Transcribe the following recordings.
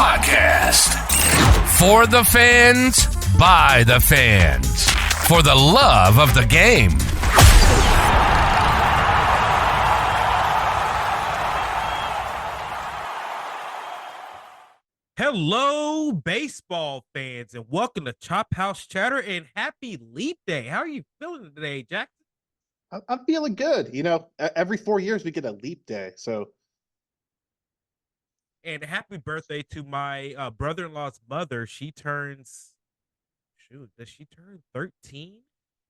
Podcast. For the fans, by the fans. For the love of the game. Hello, baseball fans, and welcome to Chop House Chatter, and happy Leap Day. How are you feeling today, Jackson? I'm feeling good. You know, every 4 years we get a leap day. So, And happy birthday to my brother-in-law's mother. She turns, does she turn 13?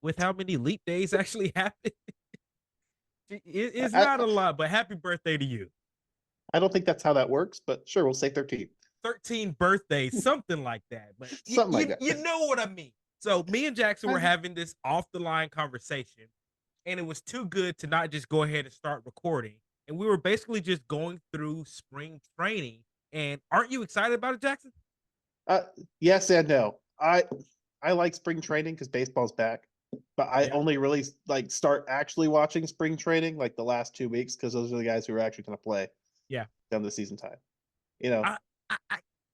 With how many leap days actually happen? It's I, not a lot, but happy birthday to you. I don't think that's how that works, but sure, we'll say 13. 13 birthdays, something like that. But Something like that. You know what I mean. So me and Jackson were having this off-the-line conversation, and it was too good to not just go ahead and start recording. And we were basically just going through spring training. And aren't you excited about it, Jackson? Yes and no. I like spring training because baseball's back, but I only really start actually watching spring training like the last 2 weeks because those are the guys who are actually going to play. Yeah, down the season time. You know,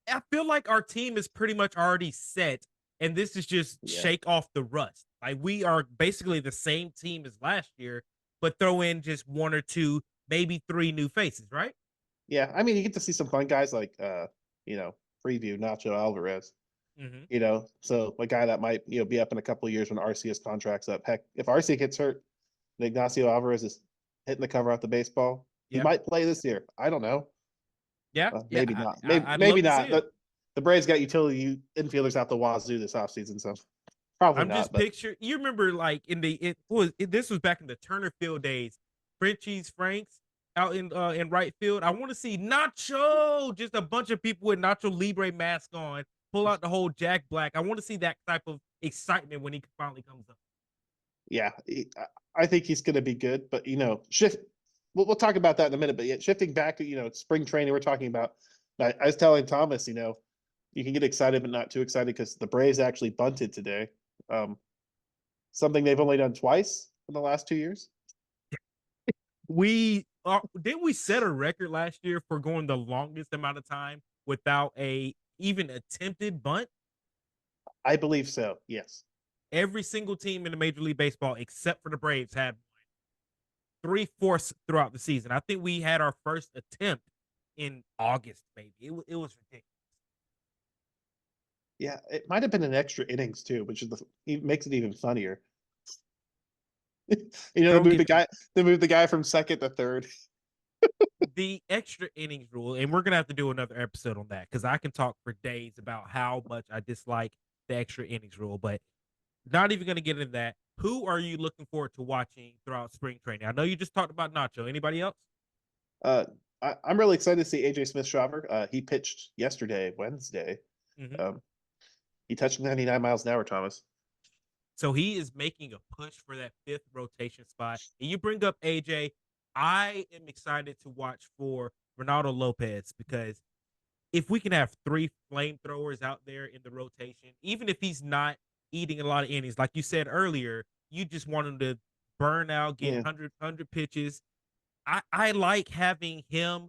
I feel like our team is pretty much already set, and this is just shake off the rust. Like, we are basically the same team as last year, but throw in just one or two, maybe three new faces, right? Yeah, I mean, you get to see some fun guys like, preview Nacho Alvarez. Mm-hmm. You know, so a guy that might be up in a couple of years when Arcia's contract's up. Heck, if Arcia gets hurt, and Ignacio Alvarez is hitting the cover off the baseball, he might play this year. I don't know. Yeah, maybe not. I'd maybe love to not. The Braves got utility infielders out the wazoo this offseason, so probably I'm not. just picture. You remember, like this was back in the Turner Field days. Frenchie's Franks out in right field. I want to see Nacho, just a bunch of people with Nacho Libre mask on, pull out the whole Jack Black. I want to see that type of excitement when he finally comes up. Yeah, I think he's going to be good, but shift. We'll talk about that in a minute. But shifting back to spring training, we're talking about. I was telling Thomas, you can get excited but not too excited because the Braves actually bunted today. Something they've only done twice in the last 2 years. Didn't we set a record last year for going the longest amount of time without a even attempted bunt? I believe so. Yes. Every single team in the Major League Baseball except for the Braves had 3/4 throughout the season. I think we had our first attempt in August, maybe. It was ridiculous. Yeah, it might have been an extra innings too, which makes it even funnier. They moved the guy from second to third. The extra innings rule, and we're gonna have to do another episode on that because I can talk for days about how much I dislike the extra innings rule, but not even gonna get into that. Who are you looking forward to watching throughout spring training? I know you just talked about Nacho. Anybody else? I'm really excited to see AJ Smith-Shawver. He pitched yesterday, Wednesday. Mm-hmm. He touched 99 miles an hour, Thomas. So he is making a push for that fifth rotation spot. And you bring up AJ. I am excited to watch for Ronaldo Lopez because if we can have three flamethrowers out there in the rotation, even if he's not eating a lot of innings, like you said earlier, you just want him to burn out, get 100 pitches. I like having him,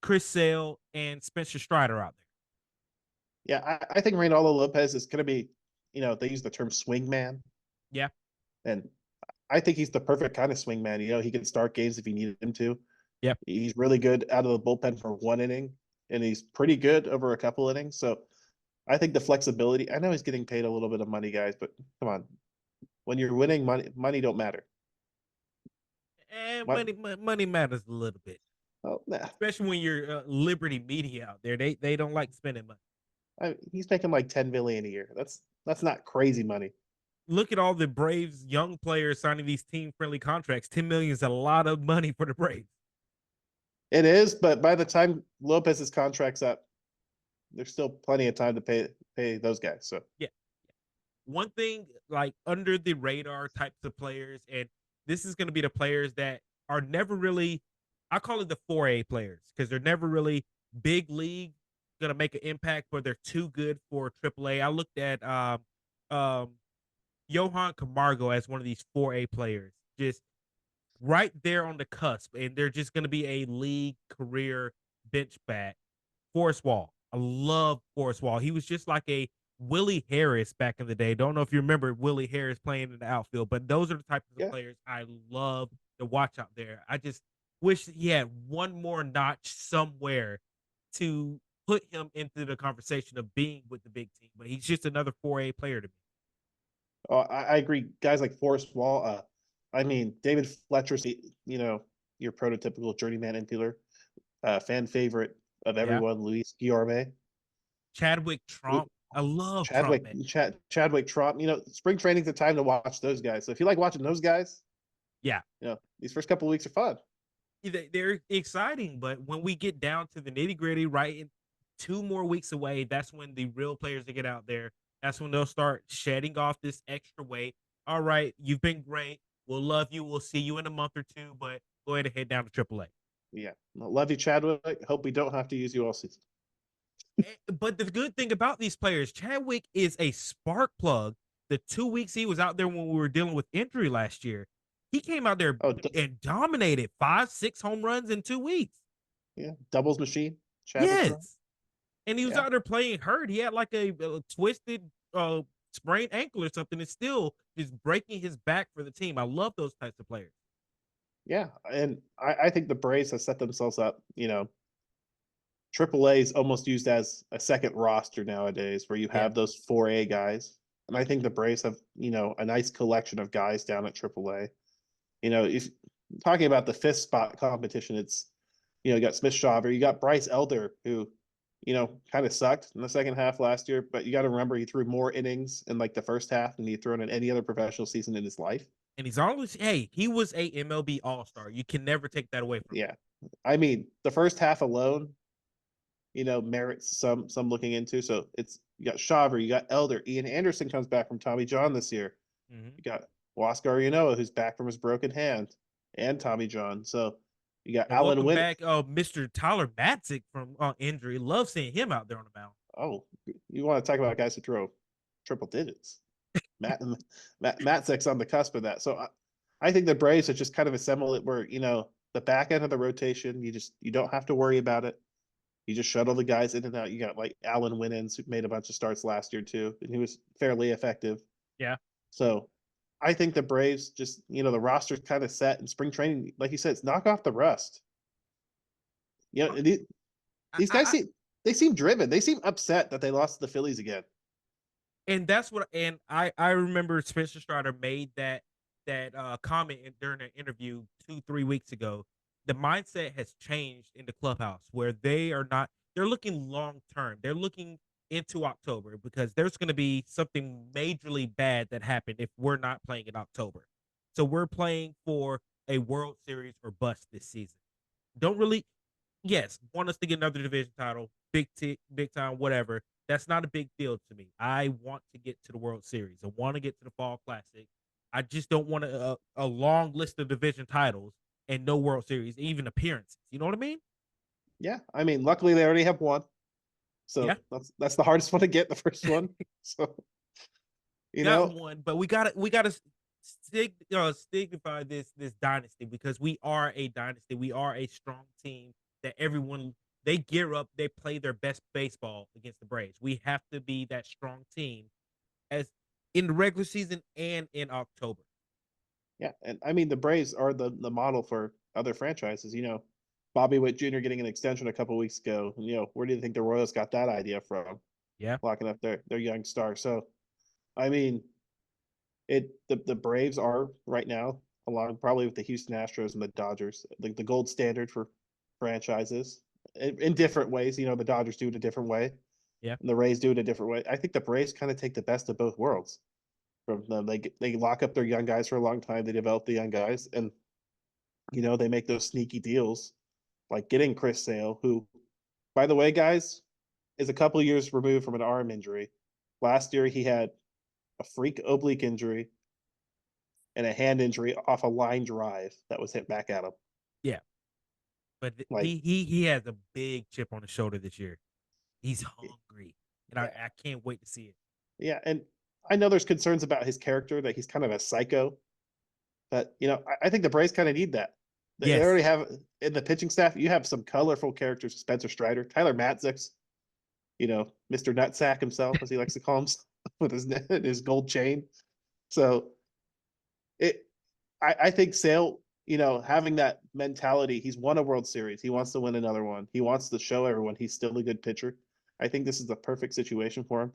Chris Sale, and Spencer Strider out there. Yeah, I think Ronaldo Lopez is going to be, they use the term swing man. Yeah. And I think he's the perfect kind of swing man. He can start games if you need him to. Yep. He's really good out of the bullpen for one inning, and he's pretty good over a couple innings. So I think the flexibility, I know he's getting paid a little bit of money, guys, but come on. When you're winning, money don't matter. And money matters a little bit. Oh, nah. Especially when you're Liberty Media out there. They don't like spending money. He's making like $10 million a year. That's not crazy money. Look at all the Braves young players signing these team-friendly contracts. $10 million is a lot of money for the Braves. It is, but by the time Lopez's contract's up, there's still plenty of time to pay those guys. So yeah. One thing, like under the radar types of players, and this is going to be the players that are never really, I call it the 4A players because they're never really big league going to make an impact, but they're too good for AAA. I looked at Johan Camargo as one of these 4A players, just right there on the cusp, and they're just going to be a league career bench bat. Forrest Wall, I love Forrest Wall. He was just like a Willie Harris back in the day. Don't know if you remember Willie Harris playing in the outfield, but those are the types of Yeah. players I love to watch out there. I just wish he had one more notch somewhere to put him into the conversation of being with the big team, but he's just another 4A player to me. Oh, I agree. Guys like Forrest Wall. I mean, David Fletcher's, your prototypical journeyman infielder, fan favorite of Yeah. everyone, Luis Guillorme. Chadwick Trump. I love Trump, man. Chadwick Trump. Spring training's the time to watch those guys. So if you like watching those guys, Yeah. these first couple of weeks are fun. They're exciting, but when we get down to the nitty gritty, right, in 2 more weeks away, that's when the real players that get out there, that's when they'll start shedding off this extra weight. All right, you've been great. We'll love you. We'll see you in a month or two, but go ahead and head down to AAA. Yeah. Love you, Chadwick. Hope we don't have to use you all season. But the good thing about these players, Chadwick is a spark plug. The 2 weeks he was out there when we were dealing with injury last year, he came out there and dominated 5-6 home runs in 2 weeks. Yeah. Doubles machine. Chadwick Yes. Trump. And he was out there playing hurt. He had like a twisted sprained ankle or something. It's still just breaking his back for the team. I love those types of players. Yeah. And I think the Braves have set themselves up, AAA is almost used as a second roster nowadays where you have those 4A guys. And I think the Braves have, a nice collection of guys down at AAA. If talking about the 5th spot competition, it's, you got Smith Shawver, you got Bryce Elder, who, kind of sucked in the second half last year, but you got to remember he threw more innings in like the first half than he thrown in any other professional season in his life. And he's always, he was a MLB All-Star. You can never take that away from him. Yeah. I mean, the first half alone, merits some looking into. So you got Shawver, you got Elder, Ian Anderson comes back from Tommy John this year. Mm-hmm. You got Huascar Yanoa, who's back from his broken hand, and Tommy John. So you got and Alan Wynn. Back, Mr. Tyler Matzik from injury. Love seeing him out there on the mound. Oh, you want to talk about guys who throw triple digits? Matzek's on the cusp of that. So I think the Braves have just kind of assembled it where the back end of the rotation, you don't have to worry about it. You just shuttle the guys in and out. You got like Alan Winans, who made a bunch of starts last year too, and he was fairly effective. Yeah. So I think the Braves just, the roster's kind of set in spring training. Like you said, it's knock off the rust. These guys seem driven. They seem upset that they lost to the Phillies again. And that's what, and I remember Spencer Strider made that comment during an interview 2-3 weeks ago. The mindset has changed in the clubhouse where they're looking long term. They're looking into October because there's going to be something majorly bad that happened if we're not playing in October. So we're playing for a World Series or bust this season. Want us to get another division title, big time, whatever. That's not a big deal to me. I want to get to the World Series. I want to get to the Fall Classic. I just don't want a long list of division titles and no World Series, even appearances. You know what I mean? Yeah. I mean, luckily they already have one. So that's the hardest one to get, the first one. So one, but we gotta signify this dynasty because we are a dynasty. We are a strong team that everyone, they gear up, they play their best baseball against the Braves. We have to be that strong team as in the regular season and in October. Yeah, and I mean the Braves are the model for other franchises. Bobby Witt Jr. getting an extension a couple weeks ago. Where do you think the Royals got that idea from? Yeah, locking up their young star. So, I mean, the Braves are right now, along probably with the Houston Astros and the Dodgers, like the gold standard for franchises in different ways. The Dodgers do it a different way. Yeah, and the Rays do it a different way. I think the Braves kind of take the best of both worlds. From them, they lock up their young guys for a long time. They develop the young guys, and they make those sneaky deals, like getting Chris Sale, who, by the way, guys, is a couple years removed from an arm injury. Last year, he had a freak oblique injury and a hand injury off a line drive that was hit back at him. Yeah, but he has a big chip on his shoulder this year. He's hungry, and I can't wait to see it. Yeah, and I know there's concerns about his character, that he's kind of a psycho, but I think the Braves kind of need that. They already have in the pitching staff. You have some colorful characters: Spencer Strider, Tyler Matzek, Mr. Nutsack himself, as he likes to call himself, with his gold chain. So I think Sale, having that mentality, he's won a World Series. He wants to win another one. He wants to show everyone he's still a good pitcher. I think this is the perfect situation for him.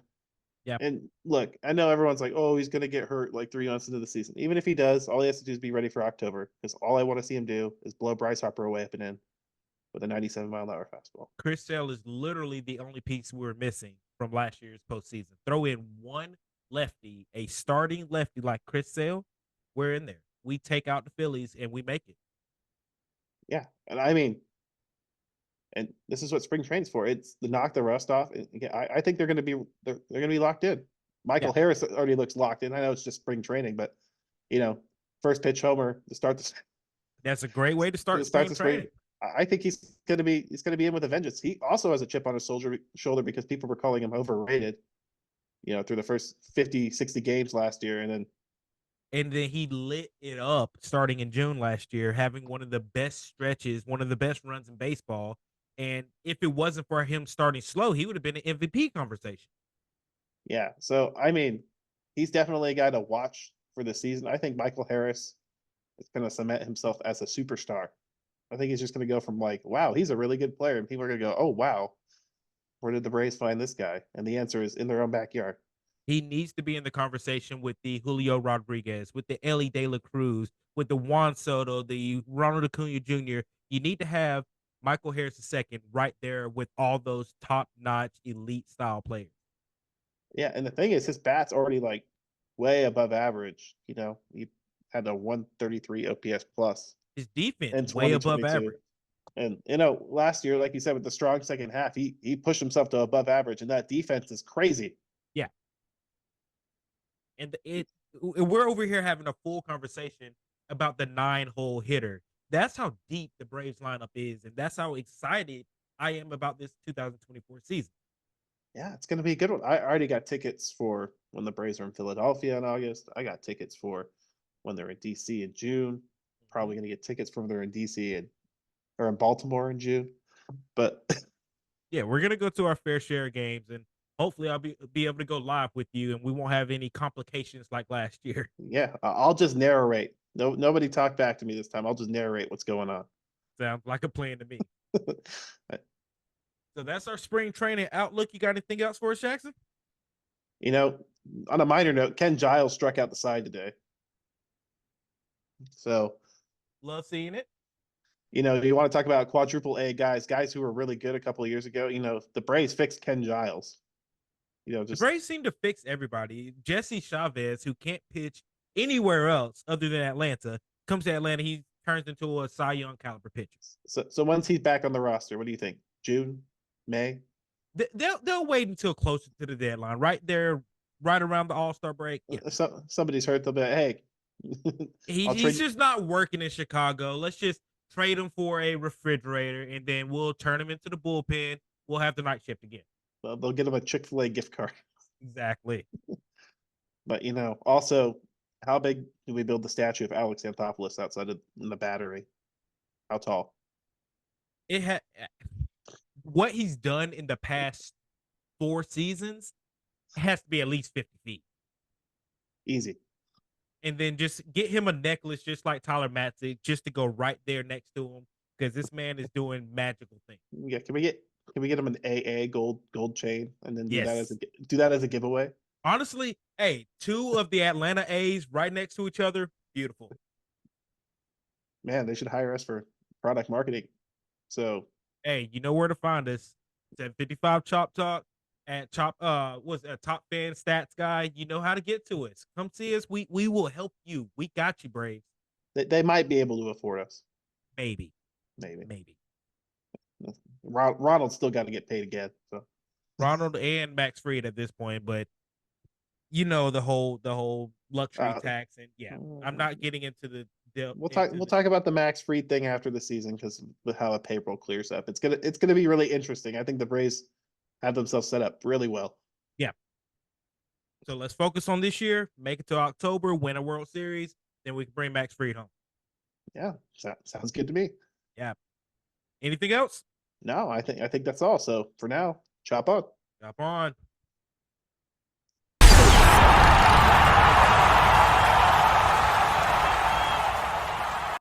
Yeah. And look, I know everyone's like, oh, he's going to get hurt like 3 months into the season. Even if he does, all he has to do is be ready for October, because all I want to see him do is blow Bryce Harper away up and in with a 97-mile-an-hour fastball. Chris Sale is literally the only piece we're missing from last year's postseason. Throw in one lefty, a starting lefty like Chris Sale, we're in there. We take out the Phillies and we make it. Yeah, and this is what spring training's for. It's to knock the rust off. I think they're going to be locked in. Michael Harris already looks locked in. I know it's just spring training, but first pitch homer to start the. That's a great way to start spring training. I think he's going to be in with a vengeance. He also has a chip on his shoulder because people were calling him overrated. Through the first 50, 60 games last year, and then he lit it up starting in June last year, having one of the best stretches, one of the best runs in baseball. And if it wasn't for him starting slow, he would have been an MVP conversation. Yeah. So, he's definitely a guy to watch for the season. I think Michael Harris is going to cement himself as a superstar. I think he's just going to go from like, wow, he's a really good player. And people are going to go, oh, wow, where did the Braves find this guy? And the answer is in their own backyard. He needs to be in the conversation with the Julio Rodriguez, with the Ellie De La Cruz, with the Juan Soto, the Ronald Acuna Jr. You need to have Michael Harris II right there with all those top-notch elite style players. Yeah, and the thing is, his bat's already like way above average. He had a 133 OPS plus. His defense way above average. And last year, like you said, with the strong second half, he pushed himself to above average, and that defense is crazy. Yeah. And we're over here having a full conversation about the 9-hole hitter. That's how deep the Braves lineup is, and that's how excited I am about this 2024 season. Yeah, it's going to be a good one. I already got tickets for when the Braves are in Philadelphia in August. I got tickets for when they're in DC in June. Probably going to get tickets from they're in DC or in Baltimore in June. But yeah, we're going to go to our fair share of games, and hopefully I'll be able to go live with you, and we won't have any complications like last year. Yeah, I'll just narrate. Nobody talk back to me this time. I'll just narrate what's going on. Sounds like a plan to me. So that's our spring training outlook. You got anything else for us, Jackson? On a minor note, Ken Giles struck out the side today. So love seeing it. You want to talk about quadruple A guys who were really good a couple of years ago. The Braves fixed Ken Giles. The Braves seem to fix everybody. Jesse Chavez, who can't pitch anywhere else other than Atlanta, comes to Atlanta. He turns into a Cy Young caliber pitcher. So once he's back on the roster, what do you think? June, May? They'll wait until closer to the deadline, right there, right around the All-Star break. Yeah. Somebody's hurt. They'll be like, hey, he's just not working in Chicago. Let's just trade him for a refrigerator, and then we'll turn him into the bullpen. We'll have the night shift again. Well, they'll get him a Chick-fil-A gift card. Exactly. But also, how big do we build the statue of Alex Anthopoulos outside of the Battery? How tall? What he's done in the past 4 seasons has to be at least 50 feet. Easy. And then just get him a necklace just like Tyler Matzik, just to go right there next to him, because this man is doing magical things. Yeah, can we get him an AA gold chain and then do that as a giveaway? Honestly, hey, 2 of the Atlanta A's right next to each other, beautiful. Man, they should hire us for product marketing. So hey, you know where to find us. 755 Chop Talk at Top Fan Stats Guy. You know how to get to us. Come see us. We will help you. We got you, Braves. They might be able to afford us. Maybe. Ronald's still got to get paid again. So Ronald and Max Fried at this point, but the whole luxury tax, and I'm not getting into the. We'll talk about the Max Fried thing after the season, because with how the payroll clears up, it's gonna be really interesting. I think the Braves have themselves set up really well. Yeah. So let's focus on this year, make it to October, win a World Series, then we can bring Max Fried home. Yeah, sounds good to me. Yeah. Anything else? No, I think that's all. So for now, chop on. Hop on.